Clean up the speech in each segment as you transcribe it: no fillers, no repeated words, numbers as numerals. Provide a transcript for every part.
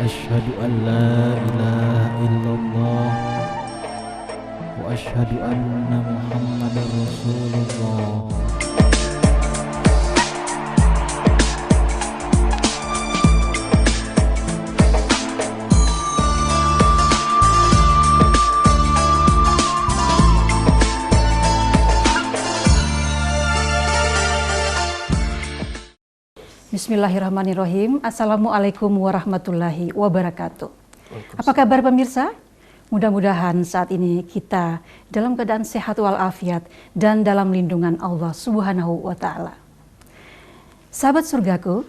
Asyhadu an la ilaha illallah wa asyhadu anna Muhammadar Rasulullah. Bismillahirrahmanirrahim. Assalamualaikum warahmatullahi wabarakatuh. Apa kabar pemirsa? Mudah-mudahan saat ini kita dalam keadaan sehat walafiat dan dalam lindungan Allah Subhanahu wa Ta'ala. Sahabat surgaku,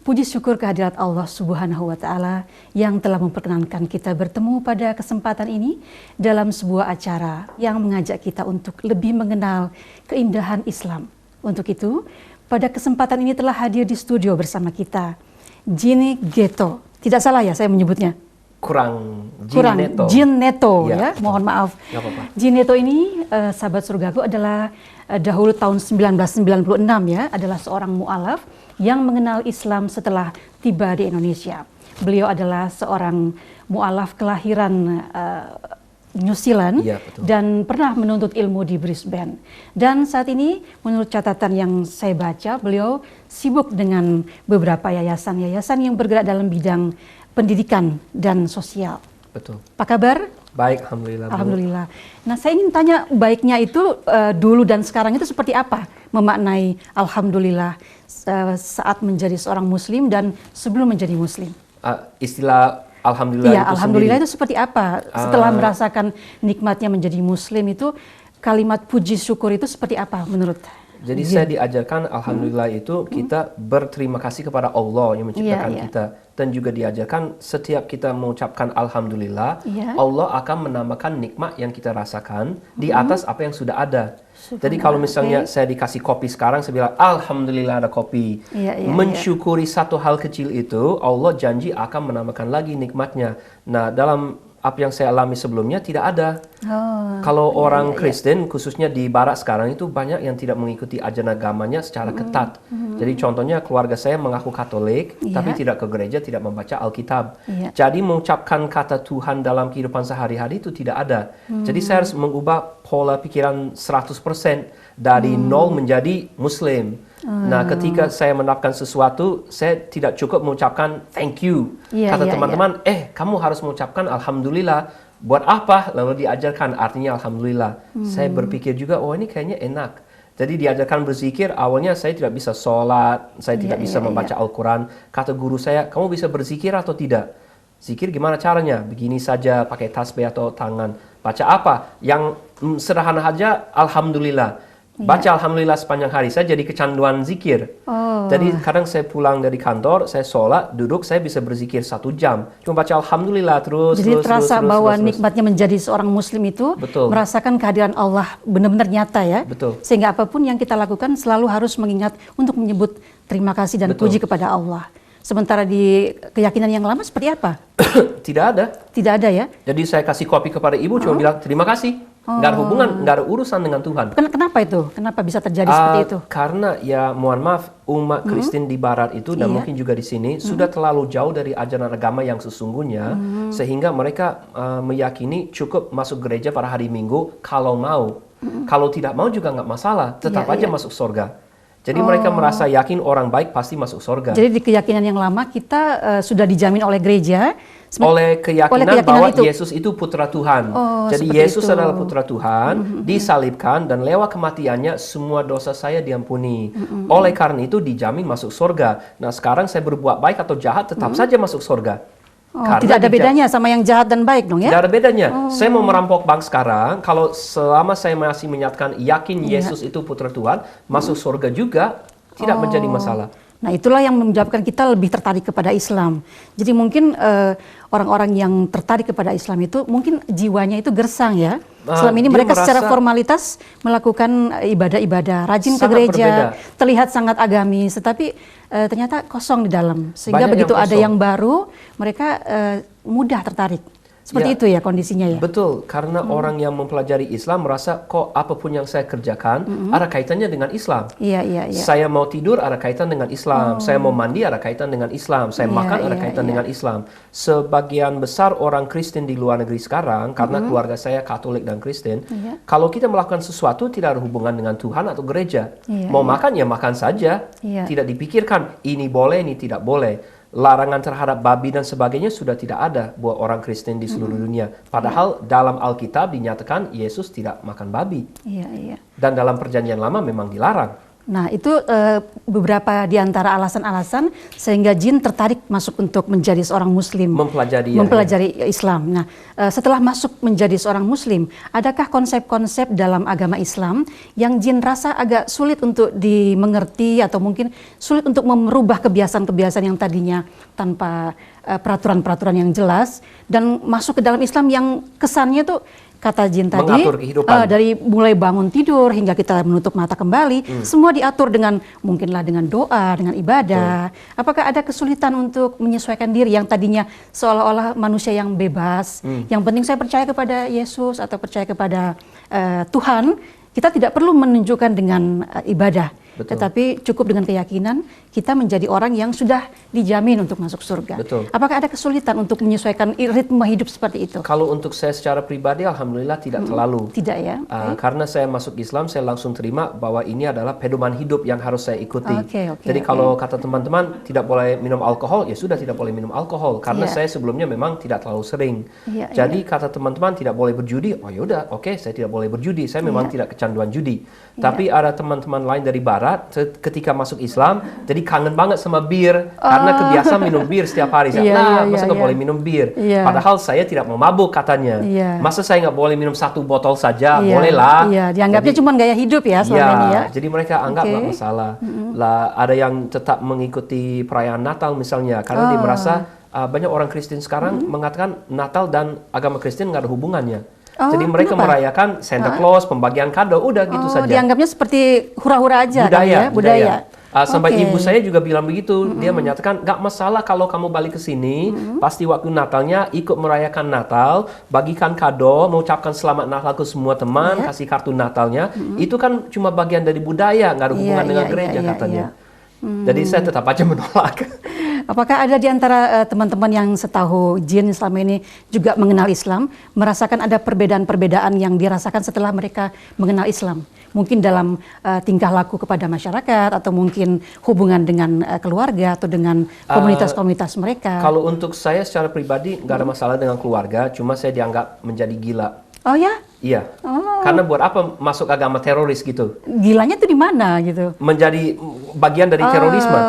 puji syukur kehadirat Allah Subhanahu wa Ta'ala yang telah memperkenankan kita bertemu pada kesempatan ini dalam sebuah acara yang mengajak kita untuk lebih mengenal keindahan Islam. Untuk itu, pada kesempatan ini telah hadir di studio bersama kita Jin Neto. Tidak salah ya saya menyebutnya? Jin Neto ya. Mohon maaf. Jin Neto ini sahabat surgaku adalah dahulu tahun 1996 ya, adalah seorang mu'alaf yang mengenal Islam setelah tiba di Indonesia. Beliau adalah seorang mu'alaf kelahiran New Zealand dan pernah menuntut ilmu di Brisbane. Dan saat ini menurut catatan yang saya baca, beliau sibuk dengan beberapa yayasan-yayasan yang bergerak dalam bidang pendidikan dan sosial. Betul. Apa kabar? Baik, alhamdulillah. Alhamdulillah. Nah, saya ingin tanya baiknya itu dulu dan sekarang itu seperti apa memaknai alhamdulillah saat menjadi seorang muslim dan sebelum menjadi muslim? Istilah alhamdulillah, iya, alhamdulillah itu seperti apa? Setelah merasakan nikmatnya menjadi muslim itu, kalimat puji syukur itu seperti apa menurut? Jadi saya diajarkan alhamdulillah itu kita berterima kasih kepada Allah yang menciptakan kita, dan juga diajarkan setiap kita mengucapkan alhamdulillah, Allah akan menambahkan nikmat yang kita rasakan di atas apa yang sudah ada. Jadi kalau misalnya saya dikasih kopi sekarang, saya bilang alhamdulillah ada kopi. Mensyukuri satu hal kecil itu, Allah janji akan menambahkan lagi nikmatnya. Nah, dalam apa yang saya alami sebelumnya tidak ada. Kalau orang Kristen khususnya di Barat sekarang itu banyak yang tidak mengikuti ajaran agamanya secara ketat. Jadi contohnya keluarga saya mengaku Katolik tapi tidak ke gereja, tidak membaca Alkitab. Jadi mengucapkan kata Tuhan dalam kehidupan sehari-hari itu tidak ada. Jadi saya harus mengubah pola pikiran 100% dari nol menjadi Muslim. Nah, ketika saya menerapkan sesuatu, saya tidak cukup mengucapkan thank you. Kata teman-teman, kamu harus mengucapkan alhamdulillah. Buat apa? Lalu diajarkan artinya alhamdulillah. Saya berpikir juga, oh ini kayaknya enak. Jadi diajarkan berzikir, awalnya saya tidak bisa sholat, saya tidak bisa membaca Al-Quran. Kata guru saya, kamu bisa berzikir atau tidak? Zikir gimana caranya? Begini saja, pakai tasbih atau tangan. Baca apa? Yang sederhana aja, alhamdulillah. Baca alhamdulillah sepanjang hari. Saya jadi kecanduan zikir. Jadi kadang saya pulang dari kantor, saya sholat, duduk, saya bisa berzikir 1 jam. Cuma baca alhamdulillah terus. Jadi terasa bahwa nikmatnya menjadi seorang muslim itu merasakan kehadiran Allah benar-benar nyata ya. Sehingga apapun yang kita lakukan selalu harus mengingat untuk menyebut terima kasih dan puji kepada Allah. Sementara di keyakinan yang lama seperti apa? Tidak ada. Tidak ada ya? Jadi saya kasih kopi kepada ibu, cuma bilang terima kasih. Nggak ada hubungan, nggak ada urusan dengan Tuhan. Kenapa itu? Kenapa bisa terjadi seperti itu? Karena ya mohon maaf, umat Kristen di Barat itu dan mungkin juga di sini sudah terlalu jauh dari ajaran agama yang sesungguhnya, sehingga mereka meyakini cukup masuk gereja pada hari Minggu kalau mau. Kalau tidak mau juga nggak masalah, tetap aja masuk surga. Jadi mereka merasa yakin orang baik pasti masuk surga. Jadi di keyakinan yang lama kita sudah dijamin oleh gereja. Oleh keyakinan bahwa Yesus itu putra Tuhan. Jadi Yesus adalah putra Tuhan, disalibkan dan lewat kematiannya semua dosa saya diampuni. Oleh karena itu dijamin masuk surga. Nah sekarang saya berbuat baik atau jahat tetap saja masuk surga. Tidak ada bedanya sama yang jahat dan baik dong ya? Tidak ada bedanya. Saya mau merampok bank sekarang, kalau selama saya masih menyatakan yakin Yesus itu putra Tuhan, masuk surga juga tidak menjadi masalah. Nah itulah yang menyebabkan kita lebih tertarik kepada Islam. Jadi mungkin orang-orang yang tertarik kepada Islam itu mungkin jiwanya itu gersang ya. Selama ini mereka secara formalitas melakukan ibadah-ibadah, rajin ke gereja, terlihat sangat agamis, tetapi ternyata kosong di dalam. Sehingga begitu ada yang baru, mereka mudah tertarik. Seperti itu ya kondisinya ya? Betul, karena orang yang mempelajari Islam merasa kok apapun yang saya kerjakan ada kaitannya dengan Islam. Iya. Saya mau tidur ada kaitan dengan Islam, saya mau mandi ada kaitan dengan Islam, saya makan ada kaitan dengan Islam. Sebagian besar orang Kristen di luar negeri sekarang, karena keluarga saya Katolik dan Kristen, kalau kita melakukan sesuatu tidak ada hubungan dengan Tuhan atau gereja. Mau makan ya makan saja, tidak dipikirkan ini boleh, ini tidak boleh. Larangan terhadap babi dan sebagainya sudah tidak ada buat orang Kristen di seluruh dunia. Padahal dalam Alkitab dinyatakan Yesus tidak makan babi. Dan dalam Perjanjian Lama memang dilarang. Nah, itu beberapa di antara alasan-alasan sehingga Jin tertarik masuk untuk menjadi seorang Muslim. Mempelajari Islam. Nah, setelah masuk menjadi seorang Muslim, adakah konsep-konsep dalam agama Islam yang Jin rasa agak sulit untuk dimengerti atau mungkin sulit untuk merubah kebiasaan-kebiasaan yang tadinya tanpa peraturan-peraturan yang jelas dan masuk ke dalam Islam yang kesannya tuh kata Jin tadi, dari mulai bangun tidur hingga kita menutup mata kembali, semua diatur dengan mungkinlah dengan doa, dengan ibadah. Apakah ada kesulitan untuk menyesuaikan diri yang tadinya seolah-olah manusia yang bebas, yang penting saya percaya kepada Yesus atau percaya kepada Tuhan, kita tidak perlu menunjukkan dengan ibadah. Tetapi cukup dengan keyakinan kita menjadi orang yang sudah dijamin untuk masuk surga. Apakah ada kesulitan untuk menyesuaikan ritme hidup seperti itu? Kalau untuk saya secara pribadi, alhamdulillah tidak terlalu. Tidak ya? Karena saya masuk Islam, saya langsung terima bahwa ini adalah pedoman hidup yang harus saya ikuti. Jadi kalau kata teman-teman tidak boleh minum alkohol, ya sudah tidak boleh minum alkohol. Karena saya sebelumnya memang tidak terlalu sering. Jadi kata teman-teman tidak boleh berjudi, oh yaudah, oke, saya tidak boleh berjudi. Saya memang tidak kecanduan judi. Tapi ada teman-teman lain dari Barat, ketika masuk Islam, jadi kangen banget sama bir karena kebiasaan minum bir setiap hari. Masa nggak boleh minum bir? Padahal saya tidak mau mabuk katanya. Masa saya nggak boleh minum 1 botol saja? Bolehlah. Dianggapnya cuma gaya hidup ya selama ini ya. Jadi mereka anggap nggak masalah. Lah ada yang tetap mengikuti perayaan Natal misalnya karena dia merasa banyak orang Kristen sekarang mengatakan Natal dan agama Kristen nggak ada hubungannya. Jadi mereka merayakan Santa Claus, pembagian kado, udah gitu saja. Dianggapnya seperti hura-hura aja, budaya. Sampai ibu saya juga bilang begitu. Dia menyatakan nggak masalah kalau kamu balik ke sini, pasti waktu Natalnya ikut merayakan Natal, bagikan kado, mengucapkan selamat Natal ke semua teman, kasih kartu Natalnya. Itu kan cuma bagian dari budaya, nggak ada hubungan dengan gereja katanya. Jadi saya tetap aja menolak. Apakah ada di antara teman-teman yang setahu Jin selama ini juga mengenal Islam, merasakan ada perbedaan-perbedaan yang dirasakan setelah mereka mengenal Islam? Mungkin dalam tingkah laku kepada masyarakat, atau mungkin hubungan dengan keluarga, atau dengan komunitas-komunitas mereka? Kalau untuk saya secara pribadi, nggak ada masalah dengan keluarga, cuma saya dianggap menjadi gila. Oh ya? Iya. Karena buat apa masuk agama teroris gitu? Gilanya tuh di mana gitu? Menjadi bagian dari terorisme.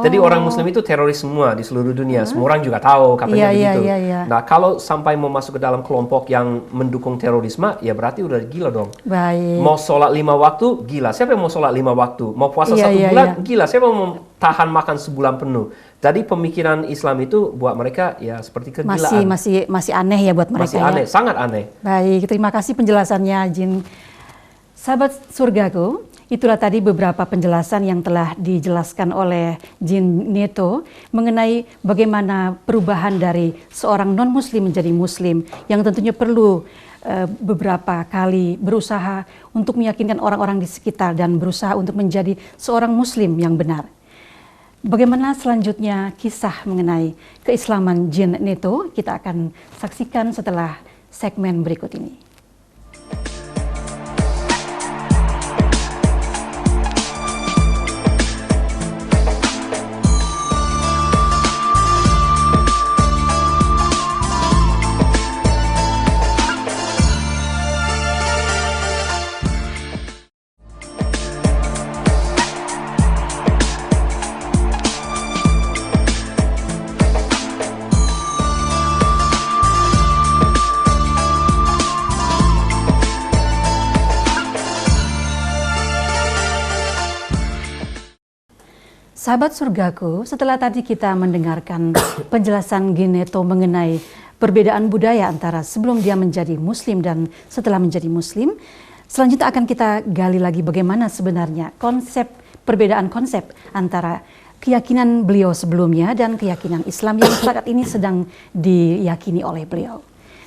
Jadi orang Muslim itu teroris semua di seluruh dunia. Semua orang juga tahu katanya begitu. Nah, kalau sampai mau masuk ke dalam kelompok yang mendukung terorisme, ya berarti udah gila dong. Mau sholat 5 waktu, gila. Siapa yang mau sholat 5 waktu? Mau puasa 1 bulan, gila. Siapa yang mau tahan makan sebulan penuh? Jadi pemikiran Islam itu buat mereka ya seperti kegilaan. Masih aneh ya buat mereka. Masih aneh, sangat aneh. Baik, terima kasih penjelasannya Jin. Sahabat surgaku, itulah tadi beberapa penjelasan yang telah dijelaskan oleh Jin Neto mengenai bagaimana perubahan dari seorang non-muslim menjadi muslim, yang tentunya perlu beberapa kali berusaha untuk meyakinkan orang-orang di sekitar dan berusaha untuk menjadi seorang muslim yang benar. Bagaimana selanjutnya kisah mengenai keislaman Jin Neto, kita akan saksikan setelah segmen berikut ini. Sahabat surgaku, setelah tadi kita mendengarkan penjelasan Jin Neto mengenai perbedaan budaya antara sebelum dia menjadi muslim dan setelah menjadi muslim, selanjutnya akan kita gali lagi bagaimana sebenarnya perbedaan konsep antara keyakinan beliau sebelumnya dan keyakinan Islam yang saat ini sedang diyakini oleh beliau.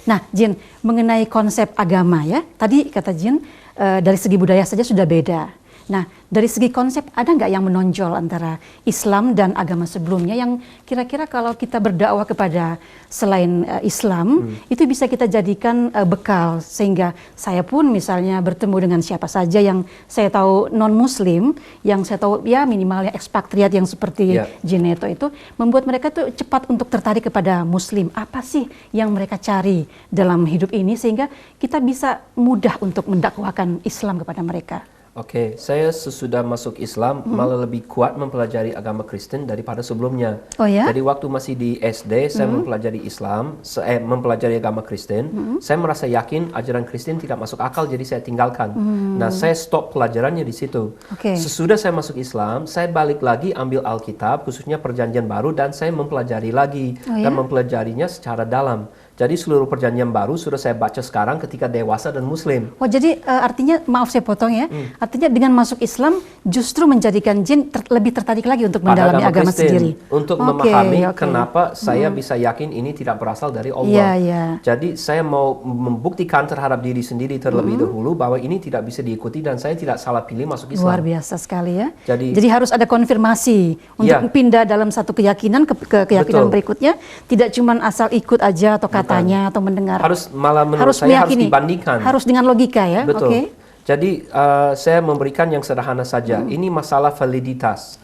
Nah, Jin, mengenai konsep agama ya, tadi kata Jin dari segi budaya saja sudah beda. Nah, dari segi konsep ada nggak yang menonjol antara Islam dan agama sebelumnya yang kira-kira kalau kita berdakwah kepada selain Islam itu bisa kita jadikan bekal sehingga saya pun misalnya bertemu dengan siapa saja yang saya tahu non-Muslim, yang saya tahu ya minimal ya ekspatriat yang seperti Jineto itu membuat mereka tuh cepat untuk tertarik kepada Muslim. Apa sih yang mereka cari dalam hidup ini sehingga kita bisa mudah untuk mendakwakan Islam kepada mereka? Oke, saya sesudah masuk Islam malah lebih kuat mempelajari agama Kristen daripada sebelumnya. Oh ya? Jadi waktu masih di SD saya mempelajari Islam, mempelajari agama Kristen. Saya merasa yakin ajaran Kristen tidak masuk akal, jadi saya tinggalkan. Nah, saya stop pelajarannya di situ. Sesudah saya masuk Islam, saya balik lagi ambil Alkitab, khususnya Perjanjian Baru, dan saya mempelajari lagi dan mempelajarinya secara dalam. Jadi seluruh Perjanjian Baru sudah saya baca sekarang ketika dewasa dan Muslim. Oh, jadi artinya, maaf saya potong ya, artinya dengan masuk Islam justru menjadikan Jin lebih tertarik lagi untuk mendalami agama sendiri. Untuk memahami kenapa saya bisa yakin ini tidak berasal dari Allah. Jadi saya mau membuktikan terhadap diri sendiri terlebih dahulu bahwa ini tidak bisa diikuti dan saya tidak salah pilih masuk Islam. Luar biasa sekali ya. Jadi harus ada konfirmasi untuk pindah dalam satu keyakinan ke keyakinan berikutnya. Tidak cuma asal ikut aja atau katanya atau mendengar. Harus malah menurut saya harus dibandingkan. Harus dengan logika ya. Betul. Jadi saya memberikan yang sederhana saja. Ini masalah validitas.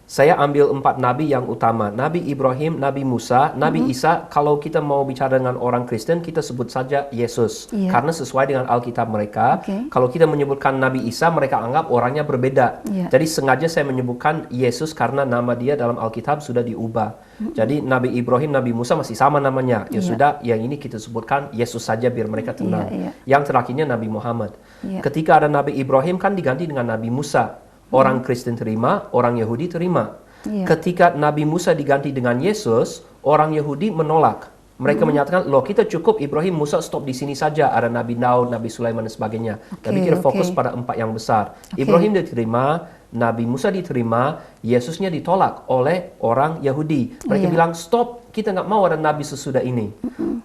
Saya ambil 4 nabi yang utama. Nabi Ibrahim, Nabi Musa, Nabi Isa. Kalau kita mau bicara dengan orang Kristen, kita sebut saja Yesus. Karena sesuai dengan Alkitab mereka. Kalau kita menyebutkan Nabi Isa, mereka anggap orangnya berbeda. Jadi sengaja saya menyebutkan Yesus karena nama dia dalam Alkitab sudah diubah. Jadi Nabi Ibrahim, Nabi Musa masih sama namanya. Ya sudah, yang ini kita sebutkan Yesus saja biar mereka tenang. Yang terakhirnya Nabi Muhammad. Ketika ada Nabi Ibrahim kan diganti dengan Nabi Musa. Orang Kristen terima, orang Yahudi terima. Ketika Nabi Musa diganti dengan Yesus, orang Yahudi menolak. Mereka menyatakan, loh kita cukup Ibrahim, Musa stop di sini saja. Ada Nabi Daud, Nabi Sulaiman dan sebagainya. Tapi kita fokus pada 4 yang besar. Ibrahim diterima, Nabi Musa diterima, Yesusnya ditolak oleh orang Yahudi. Mereka bilang, stop, kita nggak mau ada Nabi sesudah ini.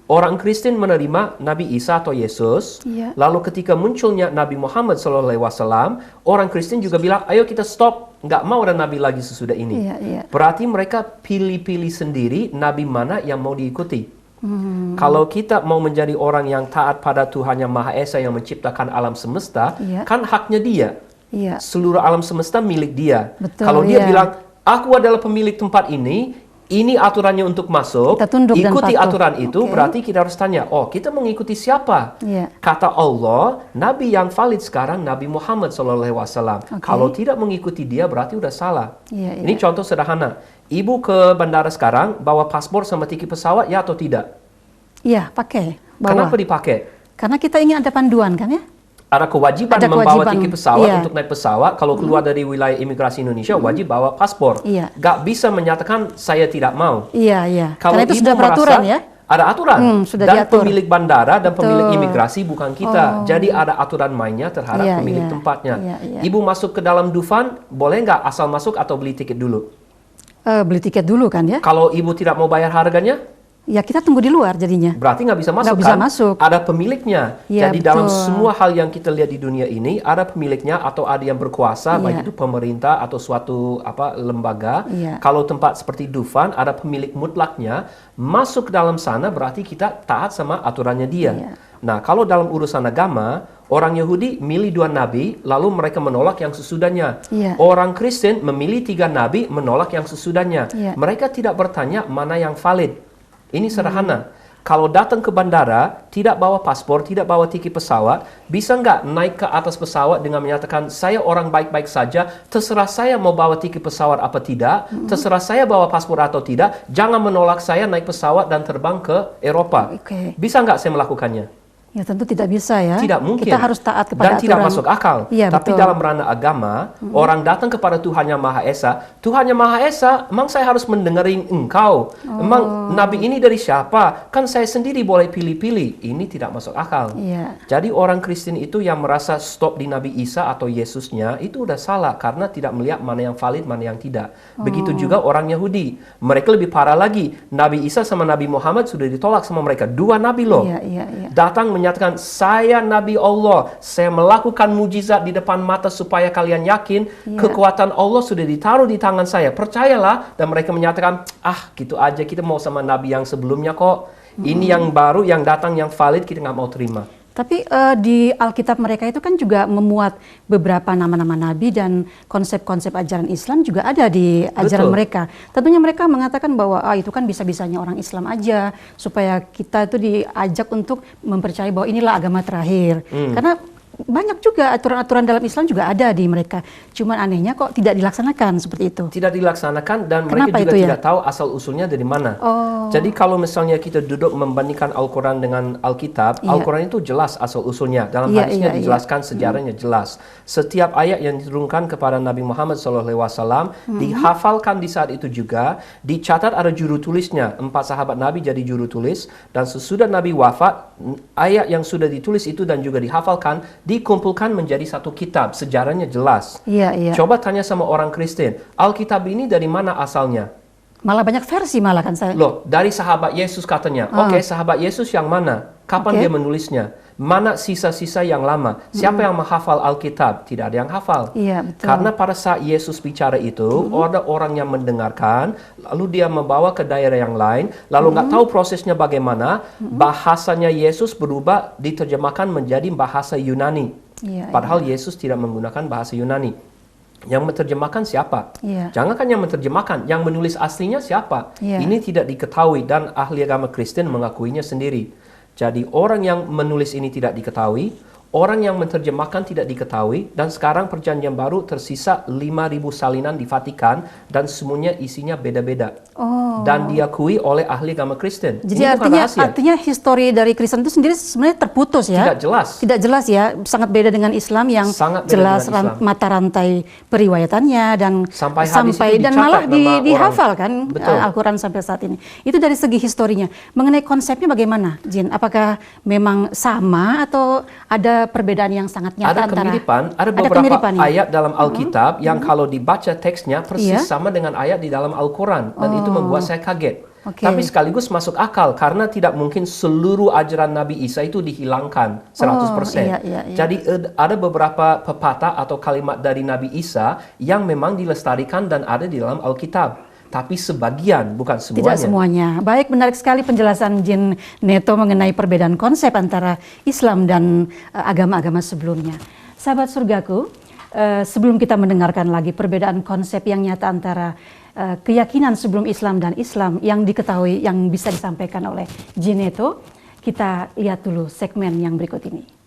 Orang Kristen menerima Nabi Isa atau Yesus. Lalu ketika munculnya Nabi Muhammad SAW, orang Kristen juga bilang, ayo kita stop, nggak mau ada Nabi lagi sesudah ini. Berarti mereka pilih-pilih sendiri Nabi mana yang mau diikuti. Kalau kita mau menjadi orang yang taat pada Tuhan Yang Maha Esa yang menciptakan alam semesta, kan haknya dia. Seluruh alam semesta milik dia. Kalau dia bilang, aku adalah pemilik tempat ini aturannya untuk masuk, ikuti aturan itu, berarti kita harus tanya, oh kita mengikuti siapa? Kata Allah, Nabi yang valid sekarang Nabi Muhammad SAW. Kalau tidak mengikuti dia berarti udah salah. Ini contoh sederhana. Ibu ke bandara sekarang bawa paspor sama tiket pesawat ya atau tidak? Iya, pakai. Kenapa dipakai? Karena kita ingin ada panduan kan ya? Ada kewajiban membawa tiket pesawat untuk naik pesawat. Kalau keluar dari wilayah imigrasi Indonesia wajib bawa paspor. Gak bisa menyatakan saya tidak mau. Kalau karena itu ibu sudah peraturan ya. Ada aturan sudah dan diatur. Pemilik bandara dan pemilik imigrasi bukan kita. Jadi ada aturan mainnya terhadap pemilik tempatnya. Ibu masuk ke dalam Dufan boleh nggak asal masuk atau beli tiket dulu? Beli tiket dulu kan ya. Kalau ibu tidak mau bayar harganya? Ya kita tunggu di luar jadinya. Berarti nggak bisa masuk nggak bisa kan? Masuk. Ada pemiliknya. Jadi dalam semua hal yang kita lihat di dunia ini ada pemiliknya atau ada yang berkuasa, baik itu pemerintah atau suatu lembaga. Kalau tempat seperti Dufan ada pemilik mutlaknya, masuk ke dalam sana berarti kita taat sama aturannya dia. Nah kalau dalam urusan agama, orang Yahudi milih 2 nabi, lalu mereka menolak yang sesudahnya. Orang Kristen memilih 3 nabi, menolak yang sesudahnya. Mereka tidak bertanya mana yang valid. Ini sederhana. Kalau datang ke bandara, tidak bawa paspor, tidak bawa tiket pesawat, bisa nggak naik ke atas pesawat dengan menyatakan, saya orang baik-baik saja, terserah saya mau bawa tiket pesawat apa tidak, terserah saya bawa paspor atau tidak, jangan menolak saya naik pesawat dan terbang ke Eropa. Bisa nggak saya melakukannya? Ya tentu tidak bisa ya. Tidak mungkin. Kita harus taat kepada dan aturan. tidak masuk akal. Ya, Tapi betul. dalam ranah agama, orang datang kepada Tuhan Yang Maha Esa. Tuhan Yang Maha Esa, emang saya harus mendengarin engkau? Emang nabi ini dari siapa? Kan saya sendiri boleh pilih-pilih. Ini tidak masuk akal. Ya. Jadi orang Kristen itu yang merasa stop di Nabi Isa atau Yesusnya, itu udah salah karena tidak melihat mana yang valid, mana yang tidak. Begitu juga orang Yahudi. Mereka lebih parah lagi. Nabi Isa sama Nabi Muhammad sudah ditolak sama mereka. Dua nabi loh. Ya. Datang menyatakan, saya Nabi Allah, saya melakukan mujizat di depan mata supaya kalian yakin kekuatan Allah sudah ditaruh di tangan saya. Percayalah. Dan mereka menyatakan, gitu aja, kita mau sama Nabi yang sebelumnya kok. Ini yang baru, yang datang, yang valid, kita nggak mau terima. Tapi di Alkitab mereka itu kan juga memuat beberapa nama-nama nabi dan konsep-konsep ajaran Islam juga ada di ajaran mereka. Tentunya mereka mengatakan bahwa itu kan bisa-bisanya orang Islam aja, supaya kita itu diajak untuk mempercayai bahwa inilah agama terakhir. Karena banyak juga aturan-aturan dalam Islam juga ada di mereka. Cuman anehnya kok tidak dilaksanakan seperti itu. Tidak dilaksanakan dan Kenapa mereka juga itu ya? tidak tahu asal-usulnya dari mana. Jadi kalau misalnya kita duduk membandingkan Al-Quran dengan Alkitab, Al-Quran itu jelas asal-usulnya. Dalam hadisnya dijelaskan, sejarahnya jelas. Setiap ayat yang diturunkan kepada Nabi Muhammad SAW dihafalkan di saat itu juga, dicatat ada juru tulisnya. 4 sahabat Nabi jadi juru tulis, dan sesudah Nabi wafat, ayat yang sudah ditulis itu dan juga dihafalkan dikumpulkan menjadi satu kitab, sejarahnya jelas. Coba tanya sama orang Kristen, Alkitab ini dari mana asalnya? Malah banyak versi malah kan saya. Loh, dari sahabat Yesus katanya. Oke, sahabat Yesus yang mana? Kapan dia menulisnya? Mana sisa-sisa yang lama? Siapa yang menghafal Alkitab? Tidak ada yang hafal. Iya, betul. Karena pada saat Yesus bicara itu, ada orang yang mendengarkan, lalu dia membawa ke daerah yang lain, lalu nggak tahu prosesnya bagaimana, bahasanya Yesus berubah, diterjemahkan menjadi bahasa Yunani. Padahal Yesus tidak menggunakan bahasa Yunani. Yang menerjemahkan siapa? Jangankan yang menerjemahkan, yang menulis aslinya siapa? Ini tidak diketahui dan ahli agama Kristen mengakuinya sendiri. Jadi orang yang menulis ini tidak diketahui, orang yang menerjemahkan tidak diketahui, dan sekarang perjanjian baru tersisa 5.000 salinan di Vatikan dan semuanya isinya beda-beda. Dan diakui oleh ahli agama Kristen. Jadi ini artinya histori dari Kristen itu sendiri sebenarnya terputus ya? Tidak jelas. Tidak jelas ya, sangat beda dengan Islam yang jelas mata rantai periwayatannya dan sampai dan malah dihafal kan Al-Quran sampai saat ini. Itu dari segi historinya. Mengenai konsepnya bagaimana, Jin? Apakah memang sama atau ada perbedaan yang sangat nyata ada beberapa ayat dalam Alkitab yang kalau dibaca teksnya persis sama dengan ayat di dalam Al-Quran, dan itu membuat saya kaget. Tapi sekaligus masuk akal karena tidak mungkin seluruh ajaran Nabi Isa itu dihilangkan 100%. Jadi ada beberapa pepatah atau kalimat dari Nabi Isa yang memang dilestarikan dan ada di dalam Alkitab. Tapi sebagian, bukan semuanya. Tidak semuanya. Baik, menarik sekali penjelasan Jin Neto mengenai perbedaan konsep antara Islam dan agama-agama sebelumnya. Sahabat surgaku, sebelum kita mendengarkan lagi perbedaan konsep yang nyata antara keyakinan sebelum Islam dan Islam yang diketahui, yang bisa disampaikan oleh Jin Neto, kita lihat dulu segmen yang berikut ini.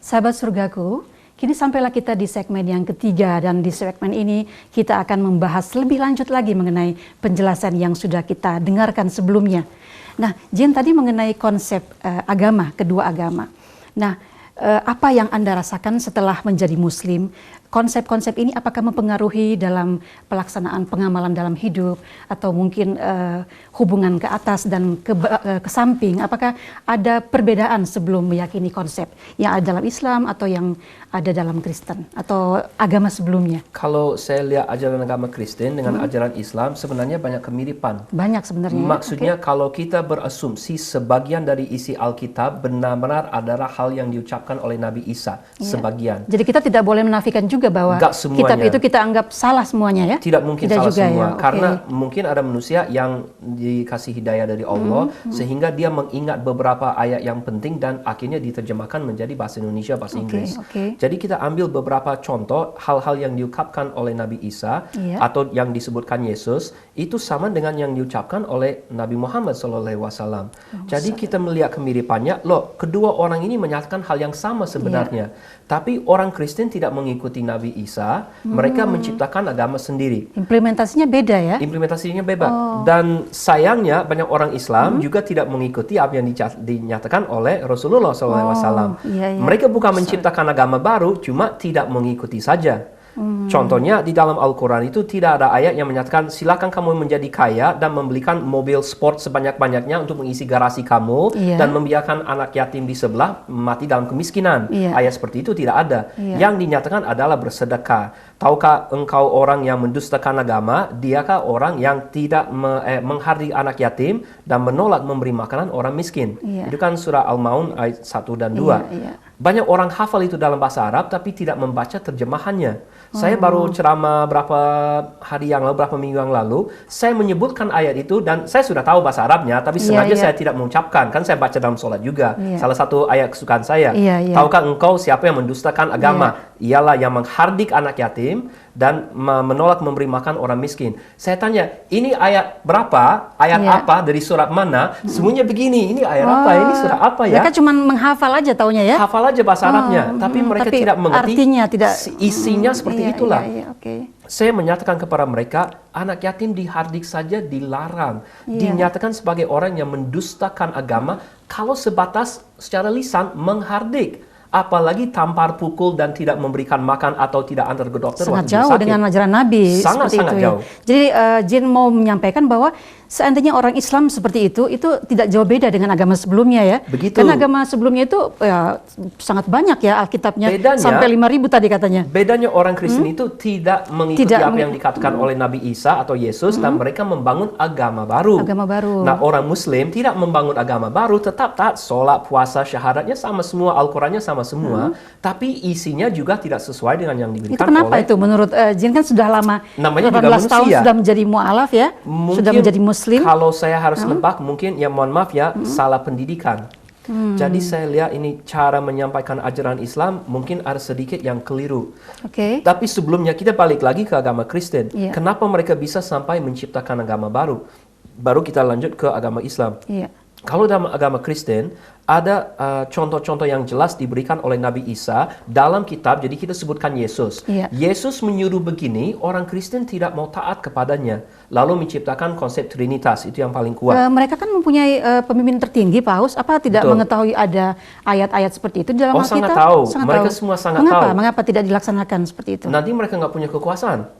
Sahabat surgaku, kini sampailah kita di segmen yang ketiga, dan di segmen ini kita akan membahas lebih lanjut lagi mengenai penjelasan yang sudah kita dengarkan sebelumnya. Nah, Jin tadi mengenai konsep agama, kedua agama. Nah, apa yang Anda rasakan setelah menjadi Muslim? Konsep-konsep ini apakah mempengaruhi dalam pelaksanaan pengamalan dalam hidup, atau mungkin hubungan ke atas dan ke samping? Apakah ada perbedaan sebelum meyakini konsep yang ada dalam Islam atau yang ada dalam Kristen atau agama sebelumnya? Kalau saya lihat ajaran agama Kristen dengan ajaran Islam, sebenarnya banyak kemiripan. Banyak sebenarnya. Maksudnya kalau kita berasumsi sebagian dari isi Alkitab benar-benar adalah hal yang diucapkan oleh Nabi Isa, sebagian. Jadi kita tidak boleh menafikan juga juga bahwa kitab itu kita anggap salah semuanya ya? Tidak mungkin salah juga semua, ya? Karena mungkin ada manusia yang dikasih hidayah dari Allah sehingga dia mengingat beberapa ayat yang penting dan akhirnya diterjemahkan menjadi bahasa Indonesia, bahasa Inggris. Jadi kita ambil beberapa contoh hal-hal yang diucapkan oleh Nabi Isa atau yang disebutkan Yesus itu sama dengan yang diucapkan oleh Nabi Muhammad SAW. Jadi kita melihat kemiripannya, loh kedua orang ini menyatakan hal yang sama sebenarnya. Tapi orang Kristen tidak mengikuti Nabi Isa, mereka menciptakan agama sendiri. Implementasinya beda ya? Implementasinya beda. Dan sayangnya banyak orang Islam juga tidak mengikuti apa yang dinyatakan oleh Rasulullah SAW. Mereka bukan menciptakan agama baru, cuma tidak mengikuti saja. Contohnya di dalam Al-Quran itu tidak ada ayat yang menyatakan silakan kamu menjadi kaya dan membelikan mobil sport sebanyak-banyaknya untuk mengisi garasi kamu dan membiarkan anak yatim di sebelah mati dalam kemiskinan. Ayat seperti itu tidak ada. Yang dinyatakan adalah bersedekah. Tahukah engkau orang yang mendustakan agama, diakah orang yang tidak menghargai anak yatim dan menolak memberi makanan orang miskin. Itu kan surah Al-Maun ayat 1 dan 2. Banyak orang hafal itu dalam bahasa Arab tapi tidak membaca terjemahannya. Saya baru ceramah berapa hari yang lalu, berapa minggu yang lalu, saya menyebutkan ayat itu dan saya sudah tahu bahasa Arabnya, tapi sengaja saya tidak mengucapkan. Kan saya baca dalam sholat juga. Salah satu ayat kesukaan saya. Tahukah engkau siapa yang mendustakan agama? Ialah yang menghardik anak yatim dan menolak memberi makan orang miskin. Saya tanya, ini ayat berapa? Ayat apa? Dari surat mana? Semuanya begini. Ini ayat apa? Ini surat apa ya? Mereka cuma menghafal aja taunya ya? Hafal aja bahasa Arabnya, tapi mereka tidak mengerti artinya, tidak isinya seperti itulah. Okay. Saya menyatakan kepada mereka, anak yatim dihardik saja dilarang. Dinyatakan sebagai orang yang mendustakan agama kalau sebatas secara lisan menghardik. Apalagi tampar, pukul, dan tidak memberikan makan atau tidak antar ke dokter. Sangat jauh dengan ajaran Nabi. Sangat jauh. Jadi Jin mau menyampaikan bahwa seandainya orang Islam seperti itu tidak jauh beda dengan agama sebelumnya ya. Begitu. Karena agama sebelumnya itu ya, sangat banyak ya Alkitabnya. Bedanya, sampai 5.000 tadi katanya. Bedanya orang Kristen itu tidak mengikuti apa yang dikatakan oleh Nabi Isa atau Yesus dan mereka membangun agama baru. Nah, orang Muslim tidak membangun agama baru, tetap taat sholat, puasa, syahadatnya sama semua, Al-Qurannya sama semua, tapi isinya juga tidak sesuai dengan yang diberikan oleh... Itu kenapa itu menurut Jin kan sudah lama, namanya 18 tahun sudah menjadi mu'alaf ya, mungkin sudah menjadi Muslim. Kalau saya harus nebak, mungkin ya mohon maaf ya, salah pendidikan. Jadi saya lihat ini cara menyampaikan ajaran Islam mungkin ada sedikit yang keliru. Tapi sebelumnya kita balik lagi ke agama Kristen. Kenapa mereka bisa sampai menciptakan agama baru? Baru kita lanjut ke agama Islam. Kalau dalam agama Kristen ada contoh-contoh yang jelas diberikan oleh Nabi Isa dalam kitab, jadi kita sebutkan Yesus. Yesus menyuruh begini, orang Kristen tidak mau taat kepadanya, lalu menciptakan konsep Trinitas, itu yang paling kuat. Mereka kan mempunyai pemimpin tertinggi, Paus, apa tidak mengetahui ada ayat-ayat seperti itu di dalam Alkitab? Sangat tahu, mereka semua sangat tahu. Mengapa tidak dilaksanakan seperti itu? Nanti mereka nggak punya kekuasaan.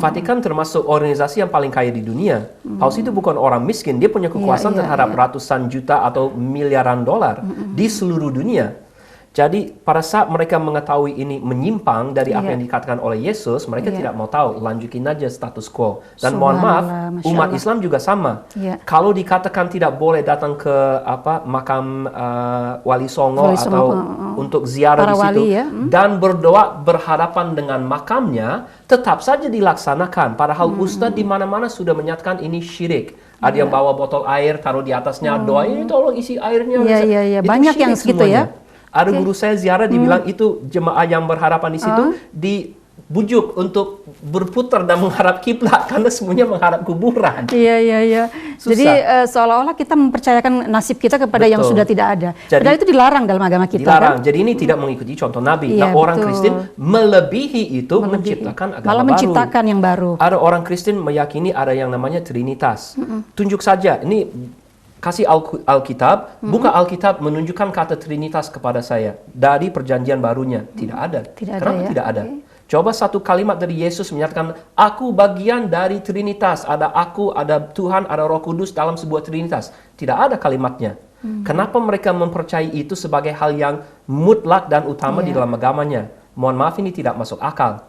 Vatikan termasuk organisasi yang paling kaya di dunia. Paus itu bukan orang miskin, dia punya kekuasaan terhadap ratusan juta atau miliaran dolar di seluruh dunia. Jadi pada saat mereka mengetahui ini menyimpang dari apa yang dikatakan oleh Yesus, mereka tidak mau tahu, lanjutin aja status quo. Dan mohon maaf, umat Islam juga sama. Kalau dikatakan tidak boleh datang ke makam Wali Songo atau untuk ziarah di situ dan berdoa berhadapan dengan makamnya, tetap saja dilaksanakan. Padahal ustadz di mana-mana sudah menyatakan ini syirik. Ada yang bawa botol air, taruh di atasnya, doa ini tolong isi airnya. Banyak yang segitu ya. Ada guru saya ziarah dibilang itu jemaah yang berharapan di situ dibujuk untuk berputar dan menghadap kiblat karena semuanya menghadap kuburan. Jadi seolah-olah kita mempercayakan nasib kita kepada yang sudah tidak ada. Padahal itu dilarang dalam agama kita. Dilarang. Kan? Jadi ini tidak mengikuti contoh Nabi. Nah, orang Kristen melebihi itu menciptakan agama malah menciptakan yang baru. Ada orang Kristen meyakini ada yang namanya Trinitas. Tunjuk saja. Ini kasih Alkitab, buka Alkitab menunjukkan kata Trinitas kepada saya dari perjanjian barunya. Tidak ada. Kenapa tidak ada? Coba satu kalimat dari Yesus menyatakan, aku bagian dari Trinitas. Ada aku, ada Tuhan, ada Roh Kudus dalam sebuah Trinitas. Tidak ada kalimatnya. Kenapa mereka mempercayai itu sebagai hal yang mutlak dan utama di dalam agamanya? Mohon maaf, ini tidak masuk akal.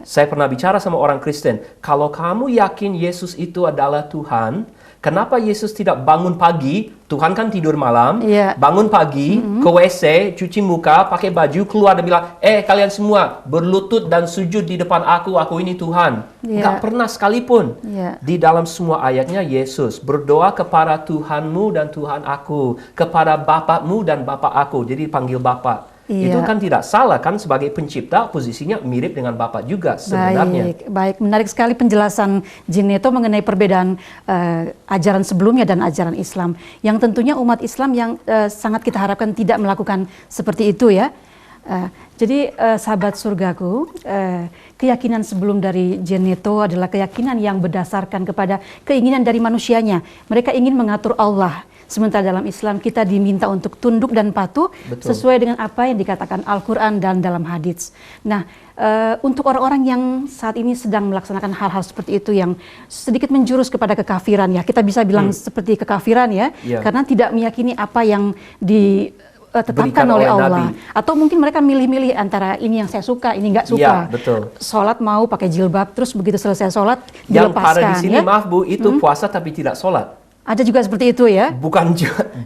Saya pernah bicara sama orang Kristen, kalau kamu yakin Yesus itu adalah Tuhan, kenapa Yesus tidak bangun pagi, Tuhan kan tidur malam, Iya. bangun pagi, ke WC, cuci muka, pakai baju, keluar dan bilang, kalian semua berlutut dan sujud di depan aku ini Tuhan. Iya. Nggak pernah sekalipun. Iya. Di dalam semua ayatnya Yesus berdoa kepada Tuhanmu dan Tuhan aku, kepada Bapakmu dan Bapak aku. Jadi panggil Bapak. Iya. Itu kan tidak salah kan, sebagai pencipta posisinya mirip dengan Bapak juga sebenarnya. Baik, menarik sekali penjelasan Jin Neto mengenai perbedaan ajaran sebelumnya dan ajaran Islam. Yang tentunya umat Islam yang sangat kita harapkan tidak melakukan seperti itu ya. Jadi sahabat surgaku, keyakinan sebelum dari Jin Neto adalah keyakinan yang berdasarkan kepada keinginan dari manusianya. Mereka ingin mengatur Allah. Sementara dalam Islam kita diminta untuk tunduk dan patuh. Betul. Sesuai dengan apa yang dikatakan Al-Quran dan dalam hadits. Nah, untuk orang-orang yang saat ini sedang melaksanakan hal-hal seperti itu yang sedikit menjurus kepada kekafiran ya, kita bisa bilang seperti kekafiran ya, karena tidak meyakini apa yang ditetapkan oleh Allah. Nabi. Atau mungkin mereka milih-milih antara ini yang saya suka, ini nggak suka. Ya, betul. Sholat mau pakai jilbab, terus begitu selesai sholat yang dilepaskan. Yang pada di sini ya? Maaf Bu, itu puasa tapi tidak sholat. Ada juga seperti itu ya? Bukan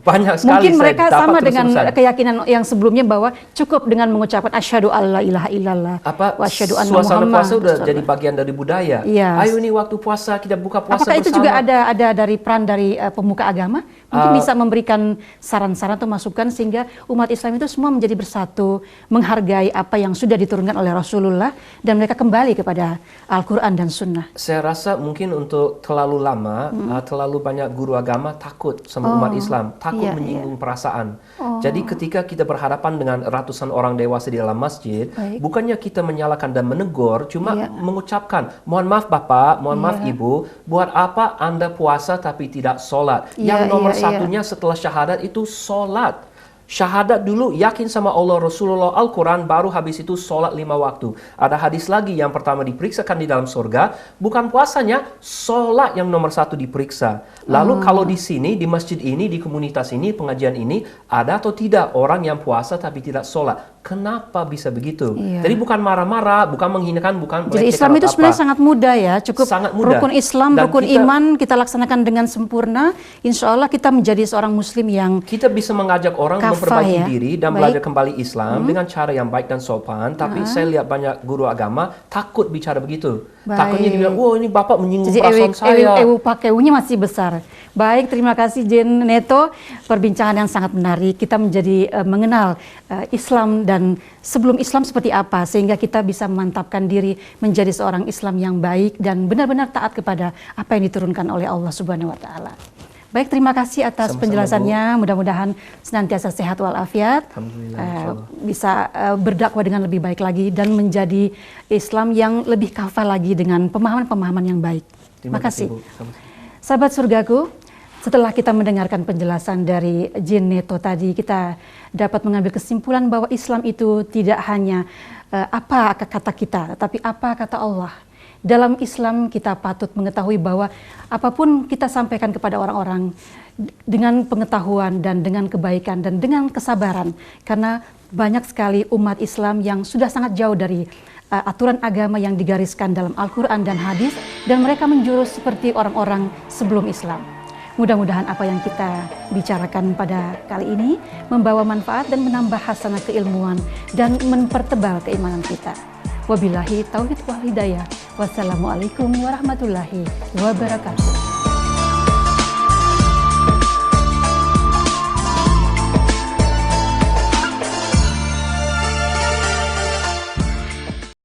banyak sekali. Mungkin mereka sama dengan keyakinan yang sebelumnya bahwa cukup dengan mengucapkan asyhadu alla ilaha illallah wa asyhadu anna suasana Muhammad. Puasa udah jadi bagian dari budaya. Yes. Ayo nih waktu puasa kita buka puasa Apakah bersama. itu juga ada dari peran dari pemuka agama? Mungkin bisa memberikan saran-saran atau masukan sehingga umat Islam itu semua menjadi bersatu, menghargai apa yang sudah diturunkan oleh Rasulullah dan mereka kembali kepada Al-Quran dan Sunnah. Saya rasa mungkin untuk terlalu lama, terlalu banyak guru agama takut sama umat Islam, takut menyinggung perasaan. Jadi ketika kita berhadapan dengan ratusan orang dewasa di dalam masjid, bukannya kita menyalahkan dan menegur, cuma mengucapkan, mohon maaf Bapak, mohon maaf Ibu, buat apa Anda puasa tapi tidak sholat? Yang nomor satunya setelah syahadat itu sholat. Syahadat dulu, yakin sama Allah, Rasulullah, Al-Quran, baru habis itu sholat 5 waktu. Ada hadis lagi yang pertama diperiksakan di dalam surga, bukan puasanya, sholat yang nomor 1 diperiksa. Lalu kalau di sini, di masjid ini, di komunitas ini, pengajian ini, ada atau tidak orang yang puasa tapi tidak sholat? Kenapa bisa begitu? Jadi bukan marah-marah, bukan menghinakan, bukan jadi Islam itu sebenarnya sangat mudah ya, cukup sangat mudah. Rukun Islam, dan rukun iman kita laksanakan dengan sempurna. Insya Allah kita menjadi seorang Muslim yang kita bisa mengajak orang memperbaiki diri dan belajar kembali Islam dengan cara yang baik dan sopan. Tapi saya lihat banyak guru agama takut bicara begitu. Takutnya dibilang, "Wah, ini Bapak menyinggung perasaan saya." Ewu pakaiunya masih besar. Baik, terima kasih Jin Neto, perbincangan yang sangat menarik. Kita menjadi mengenal Islam dan sebelum Islam seperti apa, sehingga kita bisa memantapkan diri menjadi seorang Islam yang baik dan benar-benar taat kepada apa yang diturunkan oleh Allah Subhanahu wa Ta'ala. Baik, terima kasih atas penjelasannya. Mudah-mudahan senantiasa sehat walafiat, bisa berdakwah dengan lebih baik lagi dan menjadi Islam yang lebih kafah lagi dengan pemahaman-pemahaman yang baik. Terima kasih. Sahabat surgaku, setelah kita mendengarkan penjelasan dari Jin Neto tadi, kita dapat mengambil kesimpulan bahwa Islam itu tidak hanya apa kata kita, tetapi apa kata Allah. Dalam Islam kita patut mengetahui bahwa apapun kita sampaikan kepada orang-orang dengan pengetahuan dan dengan kebaikan dan dengan kesabaran. Karena banyak sekali umat Islam yang sudah sangat jauh dari aturan agama yang digariskan dalam Al-Quran dan hadis, dan mereka menjurus seperti orang-orang sebelum Islam. Mudah-mudahan apa yang kita bicarakan pada kali ini membawa manfaat dan menambah hasanah keilmuan dan mempertebal keimanan kita. Wabillahi taufiq wal hidayah. Wassalamualaikum warahmatullahi wabarakatuh.